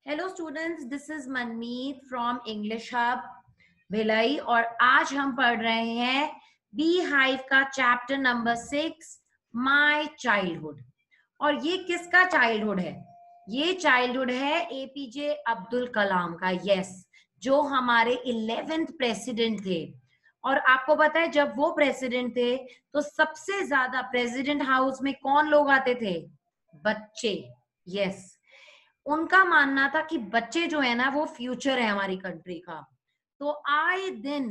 Hello students, this is Manmeet from English hub Bhilai और आज हम पढ़ रहे हैं बी हाइव का चैप्टर नंबर 6 माय चाइल्डहुड। और ये किसका चाइल्डहुड है? ये चाइल्डहुड है एपीजे अब्दुल कलाम का। यस, जो हमारे 11th प्रेसिडेंट थे। और आपको पता है जब वो प्रेसिडेंट थे तो सबसे ज्यादा प्रेसिडेंट हाउस में कौन लोग आते थे? बच्चे। यस, उनका मानना था कि बच्चे जो है ना वो फ्यूचर है हमारी कंट्री का। तो आए दिन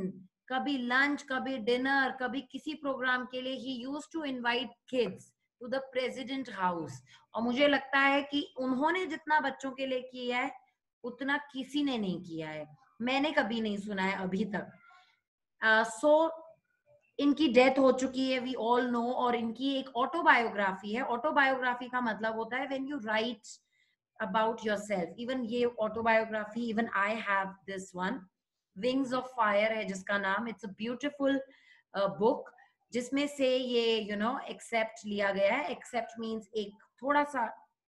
कभी लंच, कभी डिनर, कभी किसी प्रोग्राम के लिए ही used to invite kids to the president house. और मुझे लगता है कि उन्होंने जितना बच्चों के लिए किया है उतना किसी ने नहीं किया है। मैंने कभी नहीं सुना है अभी तक। सो इनकी डेथ हो चुकी है, वी ऑल नो। और इनकी एक ऑटोबायोग्राफी है। ऑटोबायोग्राफी का मतलब होता है when you right about yourself. Even ये autobiography, even I have this one, Wings of Fire है जिसका नाम। It's a beautiful book जिसमें से ये एक्सेप्ट लिया गया है। एक्सेप्ट मीन्स एक थोड़ा सा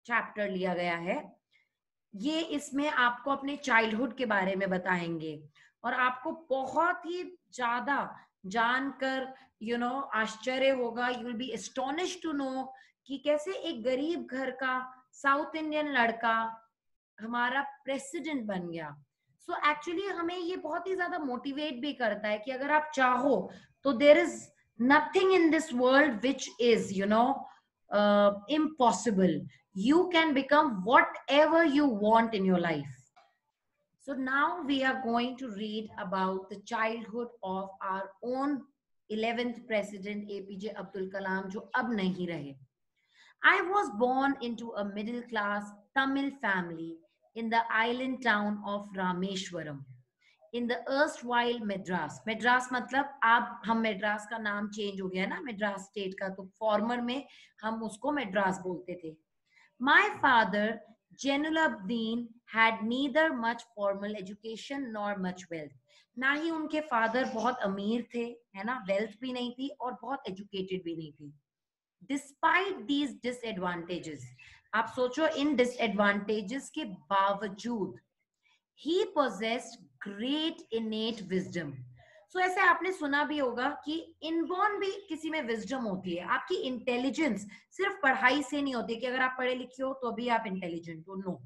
चैप्टर लिया गया है। ये इसमें आपको अपने चाइल्डहुड के बारे में बताएंगे और आपको बहुत ही ज्यादा जानकर आश्चर्य होगा। You will be astonished to know कि कैसे एक गरीब घर का साउथ इंडियन लड़का हमारा प्रेसिडेंट बन गया। सो एक्चुअली हमें ये बहुत ही ज्यादा मोटिवेट भी करता है कि अगर आप चाहो तो there is nothing in this world which is impossible. You can become whatever you want in your life. So now we are going to read about the childhood of our own 11th president APJ Abdul Kalam जो अब नहीं रहे. I was born into a middle class Tamil family in the island town of Rameshwaram in the erstwhile Madras. Madras मतलब अब हम Madras का नाम change हो गया ना, Madras स्टेट का, तो फॉर्मर में हम उसको Madras बोलते थे. My father, Jainulabdin, had neither much formal education nor much wealth. ना ही उनके फादर बहुत अमीर थे, है ना, वेल्थ भी नहीं थी और बहुत एजुकेटेड भी नहीं थी. Despite these disadvantages, आप सोचो इन डिसएडवांटेजेस के बावजूद he possessed great innate wisdom. सो ऐसे आपने सुना भी होगा कि इनबॉर्न भी किसी में विजडम होती है। आपकी इंटेलिजेंस सिर्फ पढ़ाई से नहीं होती कि अगर आप पढ़े लिखे हो तो भी आप इंटेलिजेंट हो, no.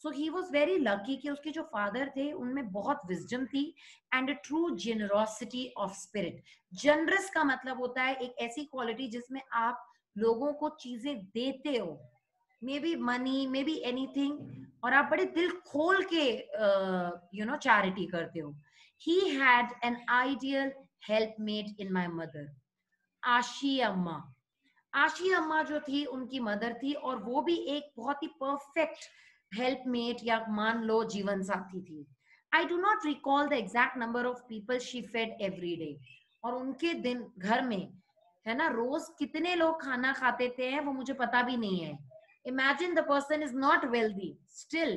So he was very lucky कि उसके जो फादर थे उनमें बहुत विजडम थी and a true generosity of spirit. Generous का मतलब होता है एक ऐसी क्वालिटी जिसमें आप लोगों को चीजें देते हो, may be money, may be anything, और आप बड़े दिल खोल के चैरिटी करते हो. He had an ideal helpmate in my mother, Ashi Amma. आशी अम्मा जो थी उनकी मदर थी और वो भी एक बहुत ही परफेक्ट हेल्पमेट या मान लो जीवन साथी थी. I do not recall the exact number of people she fed every day. और उनके दिन घर में, है ना, रोज कितने लोग खाना खाते थे वो मुझे पता भी नहीं है. Imagine the person is not wealthy still,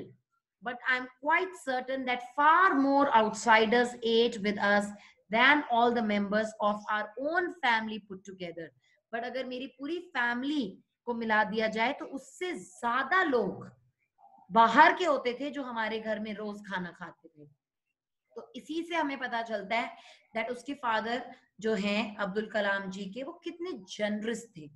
but I'm quite certain that far more outsiders ate with us than all the members of our own family put together. But अगर मेरी पूरी फैमिली को मिला दिया जाए तो उससे ज्यादा लोग बाहर के होते थे जो हमारे घर में रोज खाना खाते थे. तो इसी से हमें पता चलता है दैट उसके फादर जो हैं अब्दुल कलाम जी के, वो कितने जनरस थे.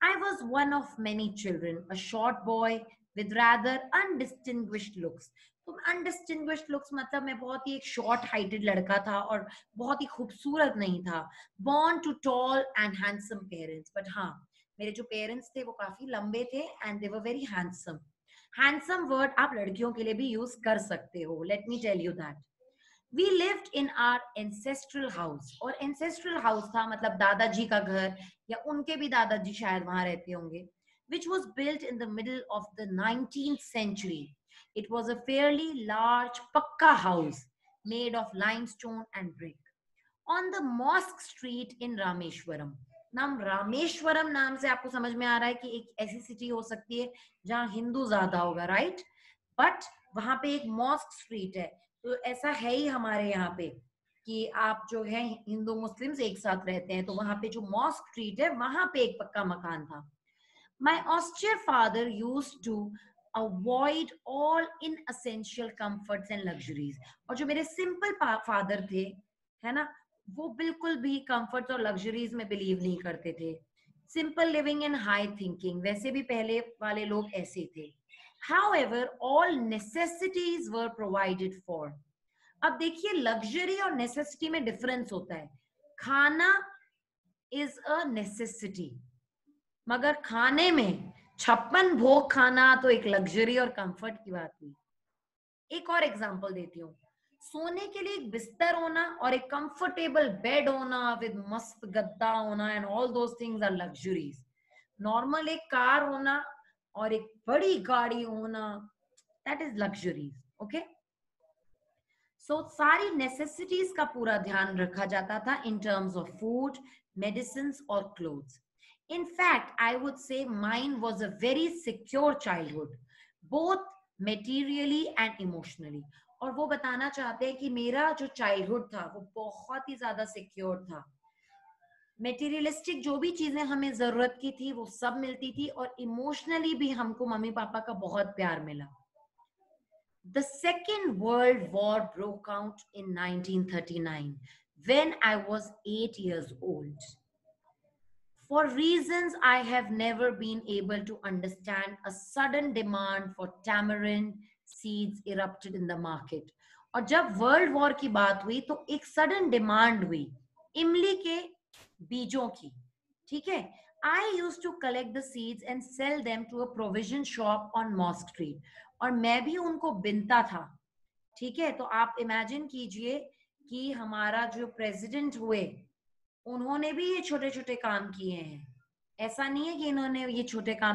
I was one of many children, a short boy with rather undistinguished looks. तो undistinguished looks मतलब मैं बहुत ही एक short heighted लड़का था और बहुत ही खूबसूरत नहीं था. Born to tall and handsome parents, but हाँ, मेरे जो parents थे वो काफी लंबे थे and they were very handsome. Handsome word आप लड़कियों के लिए भी use कर सकते हो. Let me tell you that. We lived in our ancestral house. और ancestral house था मतलब दादाजी का घर, या उनके भी दादाजी शायद वहां रहते होंगे, which was built in the middle of the 19th century. It was a fairly large pakka house made of limestone and brick on the Mosque Street in Rameshwaram. नाम रामेश्वरम नाम से आपको समझ में आ रहा है कि एक ऐसी सिटी हो सकती है जहां हिंदू ज्यादा होगा, राइट? बट वहां पे एक मॉस्क स्ट्रीट है. तो ऐसा है ही हमारे यहाँ पे कि आप जो है हिंदू मुस्लिम्स एक साथ रहते हैं, तो वहां पे जो मॉस्क स्ट्रीट है वहां पे एक पक्का मकान था. My austere father used to avoid all inessential comforts and luxuries. और जो मेरे सिंपल फादर थे, है ना, वो बिल्कुल भी कंफर्ट्स और लग्जरीज में बिलीव नहीं करते थे। Simple living and high thinking, वैसे भी पहले वाले लोग ऐसे थे। However, all necessities were provided for. अब देखिए लग्जरी और नेसेसिटी में डिफरेंस होता है। खाना इज अ नेसेसिटी, मगर खाने में 56 भोग खाना तो एक लग्जरी और कंफर्ट की बात हुई। एक और एग्जांपल देती हूँ। सोने के लिए एक बिस्तर होना और एक कंफर्टेबल बेड होना विद मस्त गद्दा होना and all those things are luxuries. Normal एक कार होना और एक बड़ी गाड़ी होना, that is luxuries. Okay, so सारी नेसेसिटीज का पूरा ध्यान रखा जाता था in terms of food, medicine और clothes. In fact, I would say mine was a very secure childhood, both materially and emotionally. और वो बताना चाहते हैं कि मेरा जो चाइल्डहुड था वो बहुत ही ज्यादा सिक्योर था। मेटीरियलिस्टिक जो भी चीजें हमें जरूरत की थी वो सब मिलती थी, और इमोशनली भी हमको मम्मी पापा का बहुत प्यार मिला। The Second World War broke out in 1939 when I was 8 years old. For reasons I have never been able to understand, a sudden demand for tamarind seeds erupted in the market. और जब world war की बात हुई तो एक sudden demand हुई इमली के बीजों की। ठीक है, I used to collect the seeds and sell them to a provision shop on Mosque Street, और मैं भी उनको बिनता था। ठीक है, तो आप इमेजिन कीजिए कि हमारा जो प्रेसिडेंट हुए उन्होंने भी ये छोटे छोटे काम किए हैं, ऐसा नहीं है कि इन्होंने ये छोटे काम।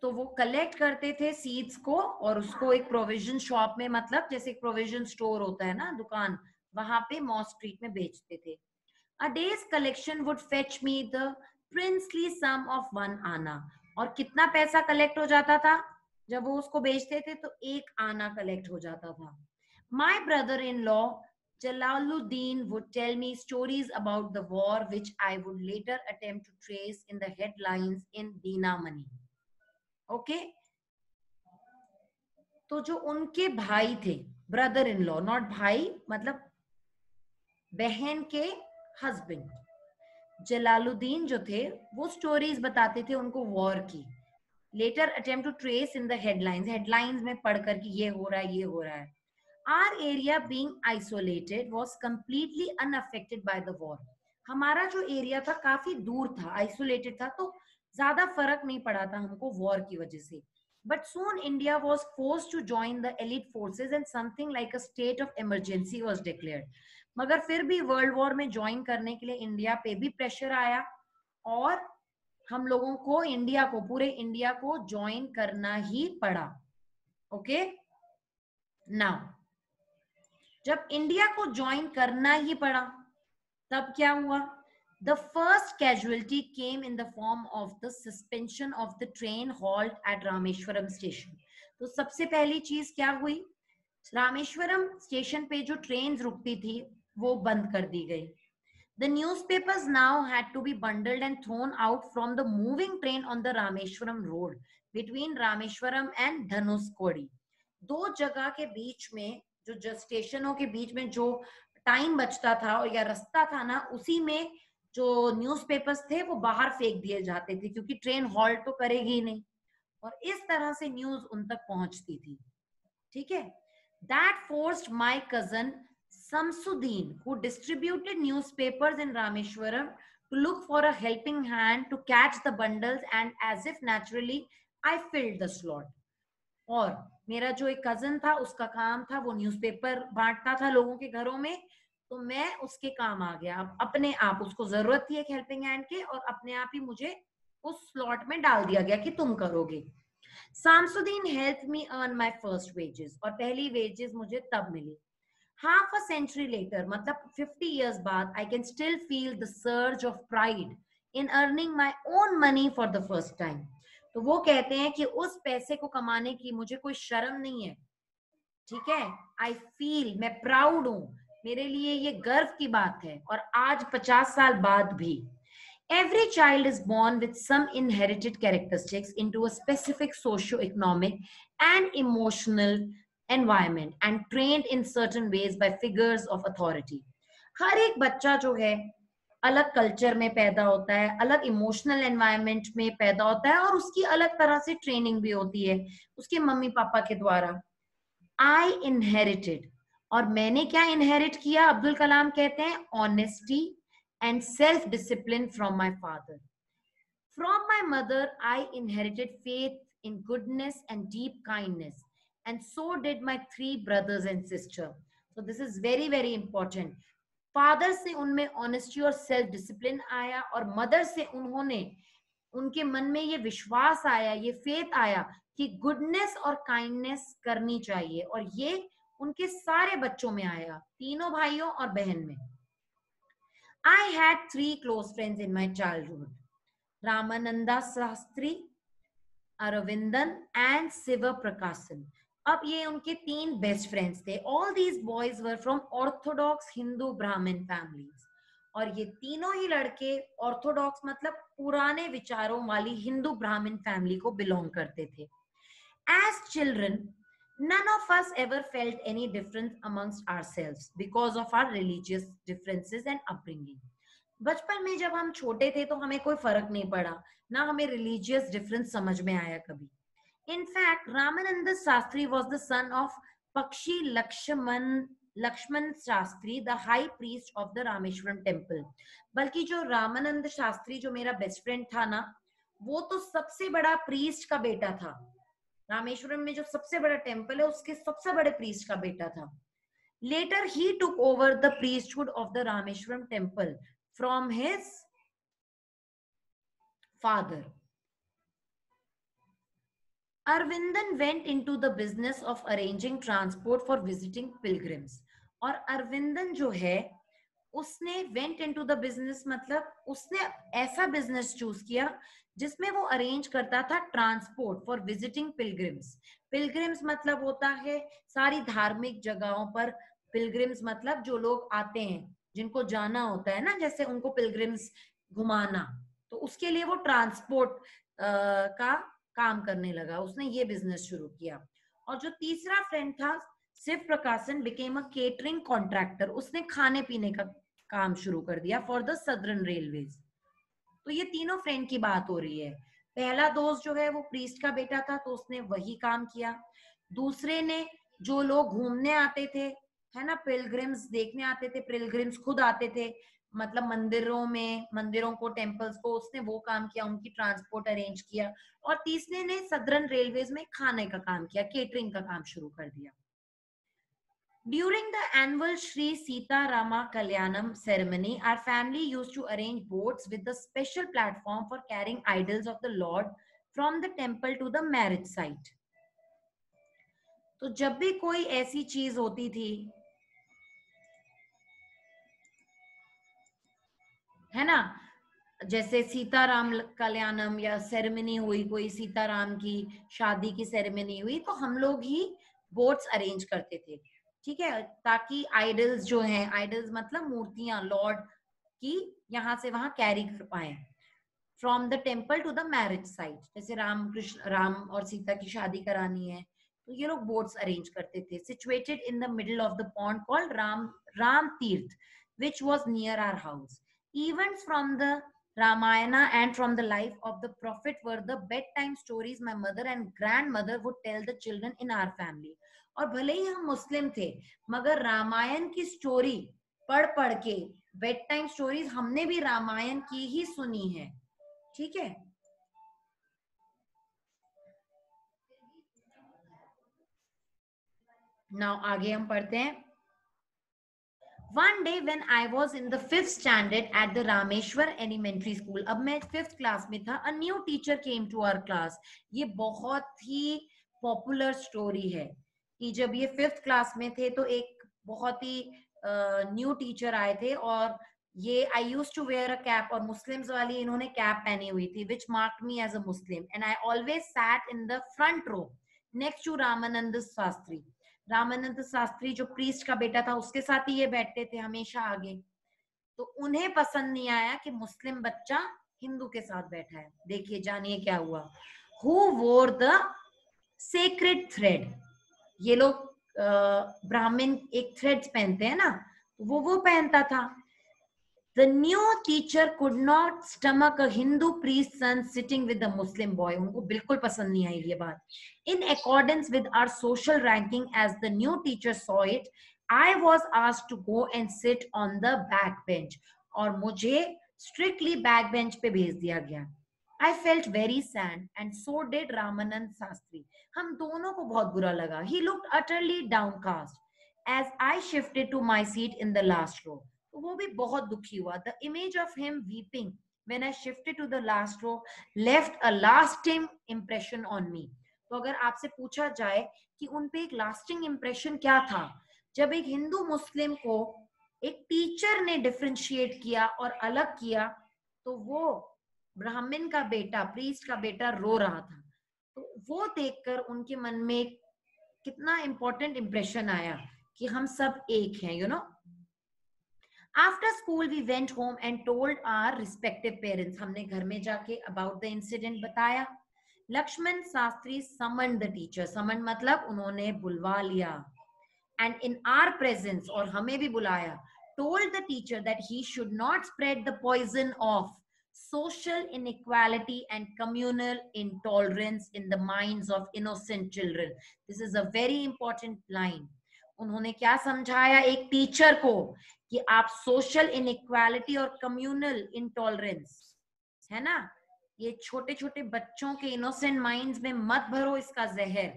तो वो कलेक्ट करते थे सीड्स को और उसको एक प्रोविजन शॉप में, मतलब जैसे एक प्रोविजन स्टोर होता है ना, दुकान, वहां पे मॉस्क स्ट्रीट में बेचते थे। A day's collection would fetch me the princely sum of 1 anna. और कितना पैसा कलेक्ट हो जाता था जब वो उसको बेचते थे? तो 1 आना कलेक्ट हो जाता था। My brother in law Jalaluddin would tell me stories about the war, which I would later attempt to trace in the headlines in Dina Money. Okay? तो जो उनके भाई थे, ब्रदर इन लॉ, नॉट भाई मतलब बहन के हस्बैंड, जलालुद्दीन जो थे, वो स्टोरीज बताते थे उनको वॉर की। Later attempt to trace in the headlines, headlines में पढ़कर कि ये हो रहा है, ये हो रहा है। Our area being isolated was completely unaffected by the war. हमारा जो एरिया था काफी दूर था, आइसोलेटेड था, तो ज्यादा फर्क नहीं पड़ा था हमको वॉर की वजह से। But soon India was forced to join the elite forces and something like a state of emergency was declared. मगर फिर भी वर्ल्ड वॉर में ज्वाइन करने के लिए इंडिया पे भी प्रेशर आया, और हम लोगों को इंडिया को, पूरे इंडिया को ज्वाइन करना ही पड़ा। ओके, नाउ जब इंडिया को ज्वाइन करना ही पड़ा तब क्या हुआ? The first casualty came in the form of the suspension of the train halt at Rameswaram station. तो सबसे पहली चीज क्या हुई? रामेश्वरम स्टेशन पे जो ट्रेन रुकती थी वो बंद कर दी गई। The newspapers now had to be bundled and thrown out from the moving train on the Rameshwaram road between Rameshwaram and Dhanuskodi. दो जगह के बीच में, जो स्टेशनों के बीच में जो टाइम बचता था और या रास्ता था ना, उसी में जो न्यूज़पेपर्स थे वो बाहर फेंक दिए जाते थे, क्योंकि ट्रेन हॉल्ट तो करेगी ही नहीं, और इस तरह से न्यूज उन तक पहुंचती थी। ठीक है, that forced my cousin Samsudeen, who distributed newspapers in Rameshwaram, to look for a helping hand to catch the bundles, and as if naturally I filled the slot. और मेरा जो एक कजन था उसका काम था वो न्यूज़पेपर बांटता था लोगों के घरों में, तो मैं उसके काम आ गया। अब अपने आप उसको जरूरत थी एक हेल्पिंग हैंड के, और अपने आप ही मुझे उस स्लॉट में डाल दिया गया कि तुम करोगे। Samsudeen helped me earn my first wages, और पहली वेजेस मुझे तब मिली। Half a century later, मतलब 50 years बाद, I can still feel the surge of pride in earning my own money for the first time. तो वो कहते हैं कि उस पैसे को कमाने की मुझे कोई शर्म नहीं है। ठीक है, I feel, मैं प्राउड हूं, मेरे लिए ये गर्व की बात है, और आज 50 साल बाद भी। Every child is born with some inherited characteristics into a specific socio-economic and emotional environment and trained in certain ways by figures of authority. हर एक बच्चा जो है अलग कल्चर में पैदा होता है, अलग इमोशनल एनवायरनमेंट में पैदा होता है और उसकी अलग तरह से ट्रेनिंग भी होती है उसके मम्मी पापा के द्वारा. आई इनहेरिटेड, और मैंने क्या इनहेरिट किया? अब्दुल कलाम कहते हैं honesty and self discipline from my father. From my mother I inherited faith in goodness and deep kindness, and so did my three brothers and sister. So this is very very important. Father से उनमें honesty और self discipline आया, और mother से उन्होंने, उनके मन में ये विश्वास आया, ये फेथ आया कि गुडनेस और काइंडनेस करनी चाहिए, और ये उनके सारे बच्चों में आया, तीनों भाइयों और बहन में. I had 3 close friends in my childhood. Ramananda Shastri, Aravindan and Shiva Prakashan. अब ये उनके 3 बेस्ट फ्रेंड्स थे. All these boys were from orthodox Hindu Brahmin families, और ये तीनों ही लड़के ऑर्थोडॉक्स मतलब पुराने विचारों वाली हिंदू ब्राह्मण फैमिली को बिलोंग करते थे. As children, none of us ever felt any difference amongst ourselves because of our religious differences and upbringing. बचपन में जब हम छोटे थे तो हमें कोई फर्क नहीं पड़ा, ना हमें रिलीजियस डिफरेंस समझ में आया कभी. In fact, Ramananda Shastri was the son of Pakshi Lakshman Shastri, the high priest of the Rameshwaram temple. बल्कि जो रामानंद शास्त्री जो मेरा बेस्ट फ्रेंड था ना, वो तो सबसे बड़ा प्रीस्ट का बेटा था. रामेश्वरम में जो सबसे बड़ा टेम्पल है उसके सबसे बड़े प्रीस्ट का बेटा था. Later he took over the priesthood of the Rameshwaram temple from his father. Arvindan went into the business of arranging transport for visiting pilgrims. और अरविंदन जो है उसने went into the business मतलब उसने ऐसा बिजनेस चूज किया जिसमें वो अरेंज करता था transport for visiting pilgrims. Pilgrims मतलब होता है सारी धार्मिक जगहों पर. पिलग्रिम्स मतलब जो लोग आते हैं, जिनको जाना होता है ना, जैसे उनको पिलग्रिम्स घुमाना, तो उसके लिए वो ट्रांसपोर्ट का काम करने लगा. उसने ये बिजनेस शुरू किया. और जो तीसरा फ्रेंड था शिव प्रकाशन बिकेम अ केटरिंग कॉन्ट्रैक्टर. उसने खाने पीने का काम शुरू कर दिया फॉर द सदर्न रेलवेज. तो ये तीनों फ्रेंड की बात हो रही है. पहला दोस्त जो है वो प्रीस्ट का बेटा था तो उसने वही काम किया. दूसरे ने, जो लोग घूमने आते थे, है ना, पिलग्रिम्स देखने आते थे, पिलग्रिम्स खुद आते थे मतलब मंदिरों में, मंदिरों को, टेम्पल्स को, उसने वो काम किया, उनकी ट्रांसपोर्ट अरेंज किया. और तीसरे ने सदर्न रेलवेज में खाने का काम किया, केटरिंग का काम शुरू कर दिया. During the annual Sri Sita Rama Kalyanam ceremony, our family used to arrange boats with a special platform for carrying idols of the Lord from the temple to the marriage site. तो जब भी कोई ऐसी चीज होती थी, है ना, जैसे सीताराम कल्याणम या सेरेमनी हुई, कोई सीताराम की शादी की सेरेमनी हुई, तो हम लोग ही बोट्स अरेंज करते थे. ठीक है, ताकि आइडल्स जो हैं, आइडल्स मतलब मूर्तियां लॉर्ड की, यहाँ से वहां कैरी कर पाए from the temple to the marriage site. जैसे राम और सीता की शादी करानी है तो ये लोग बोट्स अरेंज करते थे. Situated in the middle of the pond called Ram Tirtha which was near our house. Events from the Ramayana and from the life of the prophet were the bedtime stories my mother and grandmother would tell the children in our family. और भले ही हम मुस्लिम थे मगर रामायण की story पढ़ पढ़ के, bed time stories हमने भी रामायण की ही सुनी है. ठीक है. नाउ आगे हम पढ़ते हैं. One day when I was in the 5th standard at the Rameshwar Elementary School, अब मैं 5th क्लास में था, a new teacher came to our class. ये बहुत ही पॉपुलर स्टोरी है कि जब ये 5th क्लास में थे तो एक बहुत ही न्यू टीचर आए थे, और ये I used to wear a cap, और मुस्लिम्स वाली इन्होंने कैप पहनी हुई थी which marked me as a Muslim, and I always sat in the front row next to Ramanand Shastri. Ramanand Shastri जो प्रीस्ट का बेटा था उसके साथ ही ये बैठते थे हमेशा आगे. तो उन्हें पसंद नहीं आया कि मुस्लिम बच्चा हिंदू के साथ बैठा है। देखिए, जानिए क्या हुआ। हु वोर द सेक्रेड थ्रेड। ये लोग ब्राह्मण एक थ्रेड पहनते हैं ना, वो पहनता था। The new teacher could not stomach a Hindu priest's son sitting with a Muslim boy. उनको बिल्कुल पसंद नहीं आई ये बात. In accordance with our social ranking, as the new teacher saw it, I was asked to go and sit on the back bench. और मुझे strictly back bench पे भेज दिया गया. I felt very sad, and so did Ramanand Sastri. हम दोनों को बहुत बुरा लगा. He looked utterly downcast as I shifted to my seat in the last row. वो भी बहुत दुखी हुआ. The image of him weeping when I shifted to the last row left a lasting impression on me. तो अगर आपसे पूछा जाए कि उन पे एक लास्टिंग इम्प्रेशन क्या था, जब एक हिंदू मुस्लिम को एक टीचर ने डिफरेंशिएट किया और अलग किया, तो वो ब्राह्मण का बेटा, प्रीस्ट का बेटा रो रहा था. तो वो देखकर उनके मन में कितना इंपॉर्टेंट इम्प्रेशन आया कि हम सब एक हैं, you know. After school, we went home and told our respective parents. हमने घर में जाके about the incident बताया. Lakshman Sastri summoned the teacher. Summoned मतलब उन्होंने बुलवा लिया. And in our presence, और हमें भी बुलाया, told the teacher that he should not spread the poison of social inequality and communal intolerance in the minds of innocent children. This is a very important line. उन्होंने क्या समझाया एक teacher को कि आप सोशल इनइक्वालिटी और communal intolerance है ना, ये छोटे छोटे बच्चों के इनोसेंट माइंड्स में मत भरो इसका जहर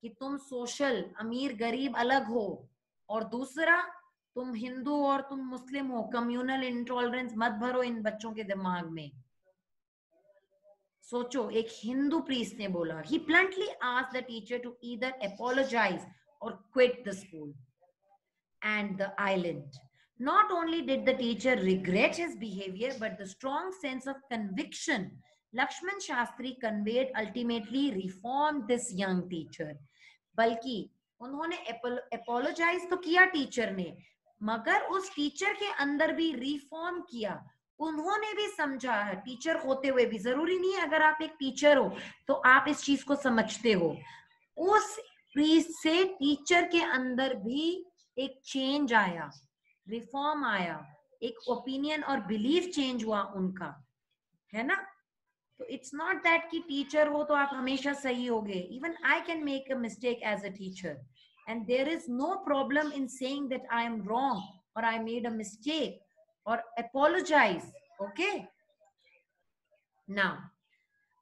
कि तुम सोशल अमीर गरीब अलग हो, और दूसरा तुम हिंदू और तुम मुस्लिम हो, कम्युनल इंटॉलरेंस मत भरो इन बच्चों के दिमाग में. सोचो, एक हिंदू प्रीस्ट ने बोला. He bluntly asked the teacher to either apologize or quit the school and the island. Not only did the teacher regret his behavior, but the strong sense of conviction Lakshman Shastri conveyed ultimately reformed this young teacher. बल्कि उन्होंने apologize तो किया teacher ने, मगर उस teacher के अंदर भी रिफॉर्म किया. उन्होंने भी समझा, टीचर होते हुए भी, जरूरी नहीं है अगर आप एक टीचर हो तो आप इस चीज को समझते हो. उस प्रीस्ट से टीचर के अंदर भी एक चेंज आया, रिफॉर्म आया, एक ओपिनियन और बिलीफ चेंज हुआ उनका, है ना. तो इट्स नॉट दैट कि टीचर हो तो आप हमेशा सही होगे. Even I can make a mistake as a teacher and there is no problem in saying that I am wrong और आई मेड अ मिस्टेक और apologize. Okay, now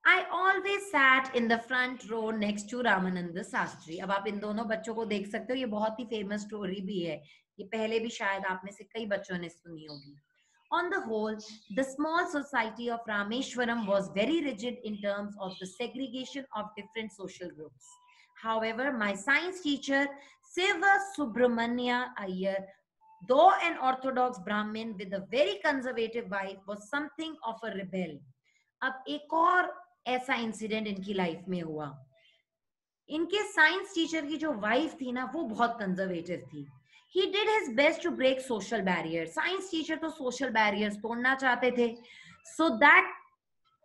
I always sat in the front row next to Ramananda Sastri. अब आप इन दोनों बच्चों को देख सकते हो, ये बहुत ही फेमस स्टोरी भी है, ये पहले भी शायद आप में से कई बच्चों ने सुनी होगी. On the whole, the small society of Rameshwaram was very rigid in terms of the segregation of different social groups. However, my science teacher, Siva Subramania Iyer, though an orthodox Brahmin with a very conservative wife, was something of a rebel. अब एक और ऐसा incident इनकी life में हुआ. इनके science teacher की जो वाइफ थी ना, वो बहुत कंजर्वेटिव थी. He did his best to break social barriers. Science teacher तो सोशल बैरियर्स तोड़ना चाहते थे, so that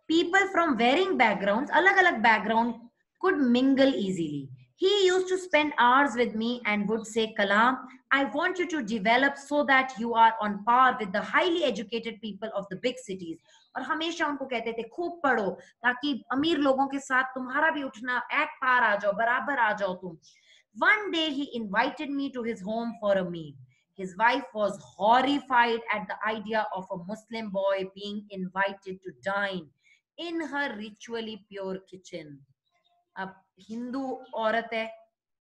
people from varying backgrounds, अलग अलग background, could mingle easily. He used to spend hours with me and would say, Kalam, I want you to develop so that you are on par with the highly educated people of the big cities. और हमेशा उनको कहते थे खूब पढ़ो ताकि अमीर लोगों के साथ तुम्हारा भी उठना एक पार आ जाओ, बराबर आ जाओ तुम. One day he invited me to his home for a meal. His wife was horrified at the idea of a Muslim boy being invited to dine in her ritually pure kitchen. अब हिंदू औरत है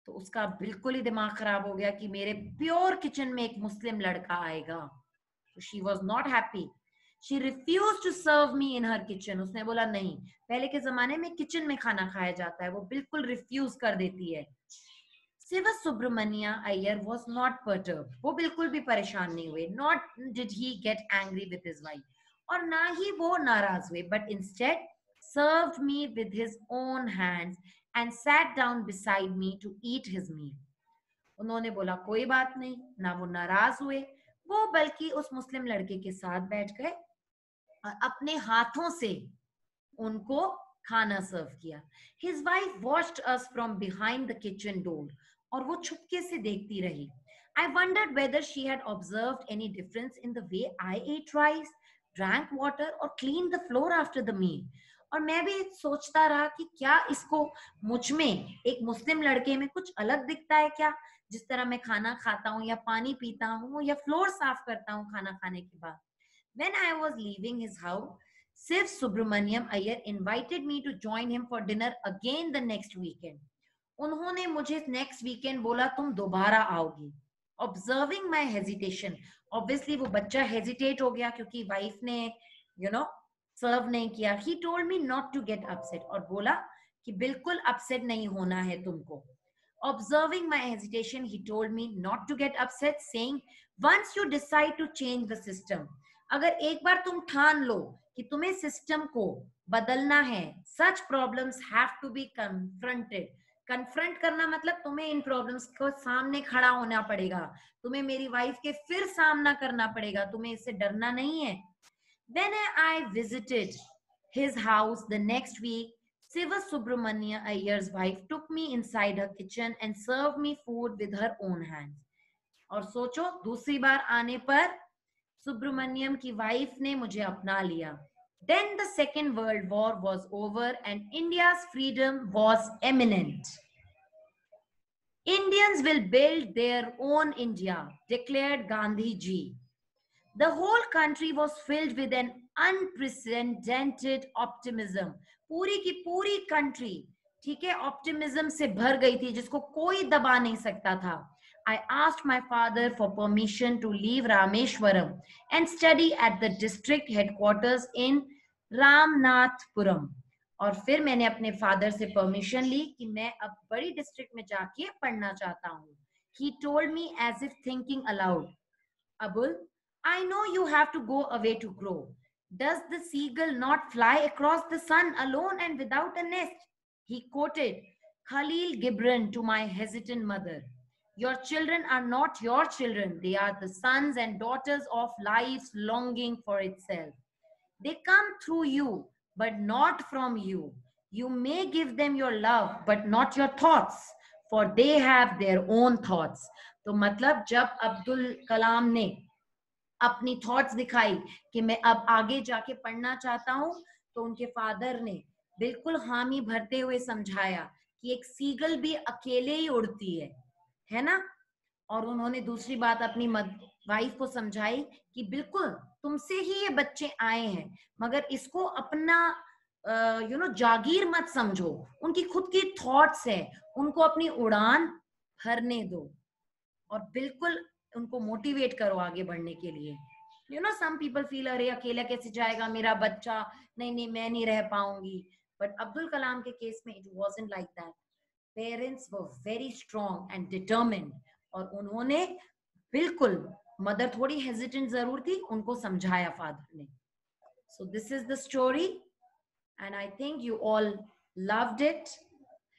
तो उसका बिल्कुल ही दिमाग खराब हो गया कि मेरे प्योर किचन में एक मुस्लिम लड़का आएगा. तो she was not happy. She refused to serve me in her kitchen. उसने बोला नहीं, पहले के जमाने में किचन में खाना खाया जाता है, वो बिल्कुल रिफ्यूज कर देती है. Siva Subramania Iyer was not perturbed. वो बिल्कुल भी परेशान नहीं हुए. Not did he get angry with his wife. और ना ही वो नाराज हुए, but instead served me with his own hands and sat down beside me to eat his meal. उन्होंने बोला कोई बात नहीं, ना वो नाराज हुए, वो बल्कि उस मुस्लिम लड़के के साथ बैठ गए और अपने हाथों से उनको खाना सर्व किया. His wife watched us from behind the kitchen door. और वो छुपके से देखती रही. I wondered whether she had observed any difference in the way I ate rice, drank water or cleaned the floor after the meal. और मैं भी सोचता रहा कि क्या इसको मुझ में एक मुस्लिम लड़के में कुछ अलग दिखता है क्या, जिस तरह मैं खाना खाता हूँ या पानी पीता हूँ या फ्लोर साफ करता हूँ खाना खाने के बाद. When I was leaving his house, Siv Subramaniam Iyer invited me to join him for dinner again the next weekend. उन्होंने मुझे नेक्स्ट वीकेंड बोला तुम दोबारा आओगी. Observing my hesitation, obviously वो बच्चा hesitate हो गया क्योंकि वाइफ ने सर्व नहीं किया. He told me not to get upset और बोला कि बिल्कुल अपसेट नहीं होना है तुमको. Observing my hesitation, he told me not to get upset, saying, once you decide to change the system, अगर एक बार तुम ठान लो कि तुम्हें सिस्टम को बदलना है, such problems have to be confronted. Confront करना मतलब तुम्हें इन प्रॉब्लम्स को सामने खड़ा होना पड़ेगा, तुम्हें मेरी वाइफ के फिर सामना करना पड़ेगा, तुम्हें इससे डरना नहीं है. When I visited his house the next week, Siva Subramania Iyer's wife took me inside her kitchen and served me food with her own hands. और सोचो दूसरी बार आने पर सुब्रमण्यम की वाइफ ने मुझे अपना लिया. Then the Second World War was over and India's freedom was imminent. Indians will build their own India, declared Gandhi ji. The whole country was filled with an unprecedented optimism. पूरी की पूरी country, ठीक है, optimism से भर गई थी जिसको कोई दबा नहीं सकता था. I asked my father for permission to leave Rameshwaram and study at the district headquarters in Ramnathpuram. और फिर मैंने अपने फादर से परमिशन ली कि मैं अब बड़ी डिस्ट्रिक्ट में जाके पढ़ना चाहता हूँ. He told me as if thinking aloud, Abul, I know you have to go away to grow. Does the seagull not fly across the sun alone and without a nest? He quoted Khalil Gibran to my hesitant mother. Your children are not your children. They are the sons and daughters of life's longing for itself. They come through you, but not from you. You may give them your love, but not your thoughts, for they have their own thoughts. तो मतलब जब अब्दुल कलाम ने अपनी thoughts दिखाई कि मैं अब आगे जाके पढ़ना चाहता हूं, तो उनके फादर ने बिल्कुल हामी भरते हुए समझाया कि एक सीगल भी अकेले ही उड़ती है ना. और उन्होंने दूसरी बात अपनी वाइफ को समझाई कि बिल्कुल तुमसे ही ये बच्चे आए हैं, मगर इसको अपना जागीर मत समझो, उनकी खुद की थॉट्स है, उनको अपनी उड़ान भरने दो और बिल्कुल उनको मोटिवेट करो आगे बढ़ने के लिए. some people feel अरे अकेला कैसे जाएगा मेरा बच्चा, नहीं नहीं मैं नहीं रह पाऊंगी. बट अब्दुल कलाम के केस में it wasn't like that. Parents were very strong and determined और उन्होंने बिल्कुल, मदर थोड़ी हेजिटेंट जरूर थी, उनको समझाया फादर ने. So this is the story and I think you all loved it,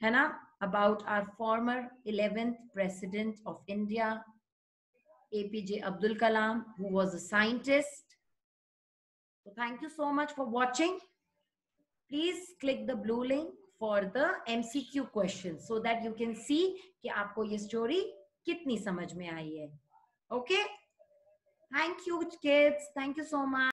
है ना, about our former 11th president of India, APJ Abdul Kalam, who was a scientist. So thank you so much for watching. Please click the blue link for the MCQ questions so that you can see कि आपको ये story कितनी समझ में आई है. Okay? Thank you, kids. Thank you so much.